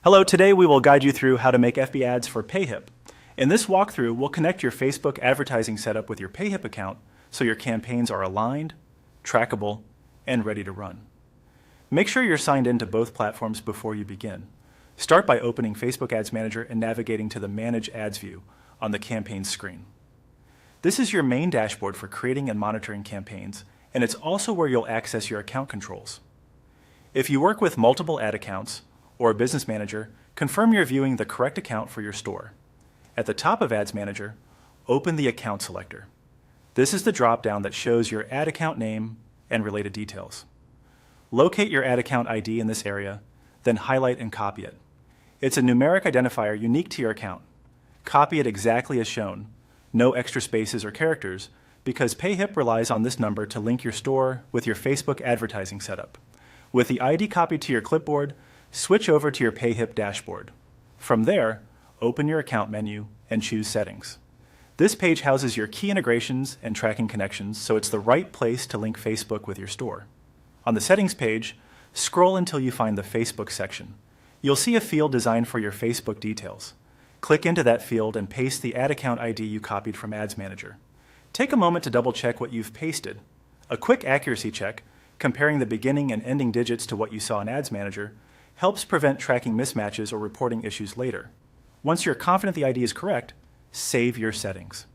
Hello, today we will guide you through how to make FB ads for Payhip. In this walkthrough, we'll connect your Facebook advertising setup with your Payhip account so your campaigns are aligned, trackable, and ready to run. Make sure you're signed in to both platforms before you begin. Start by opening Facebook Ads Manager and navigating to the Manage Ads view on the campaigns screen. This is your main dashboard for creating and monitoring campaigns, and it's also where you'll access your account controls. If you work with multiple ad accounts, or a business manager, confirm you're viewing the correct account for your store. At the top of Ads Manager, open the Account selector. This is the drop-down that shows your ad account name and related details. Locate your ad account ID in this area, then highlight and copy it. It's a numeric identifier unique to your account. Copy it exactly as shown, no extra spaces or characters, because Payhip relies on this number to link your store with your Facebook advertising setup. With the ID copied to your clipboard, switch over to your Payhip dashboard. From there, open your account menu and choose Settings. This page houses your key integrations and tracking connections, so it's the right place to link Facebook with your store. On the Settings page, scroll until you find the Facebook section. You'll see a field designed for your Facebook details. Click into that field and paste the ad account ID you copied from Ads Manager. Take a moment to double check what you've pasted. A quick accuracy check, comparing the beginning and ending digits to what you saw in Ads Manager, helps prevent tracking mismatches or reporting issues later. Once you're confident the ID is correct, save your settings.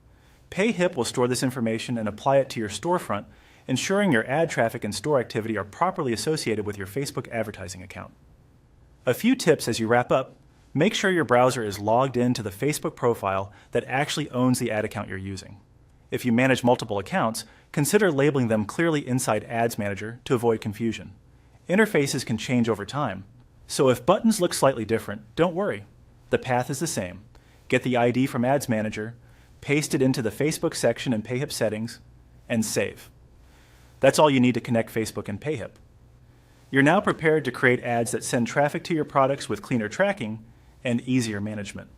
Payhip will store this information and apply it to your storefront, ensuring your ad traffic and store activity are properly associated with your Facebook advertising account. A few tips as you wrap up: make sure your browser is logged into the Facebook profile that actually owns the ad account you're using. If you manage multiple accounts, consider labeling them clearly inside Ads Manager to avoid confusion. Interfaces can change over time, so if buttons look slightly different, don't worry. The path is the same. Get the ID from Ads Manager, paste it into the Facebook section in Payhip settings, and save. That's all you need to connect Facebook and Payhip. You're now prepared to create ads that send traffic to your products with cleaner tracking and easier management.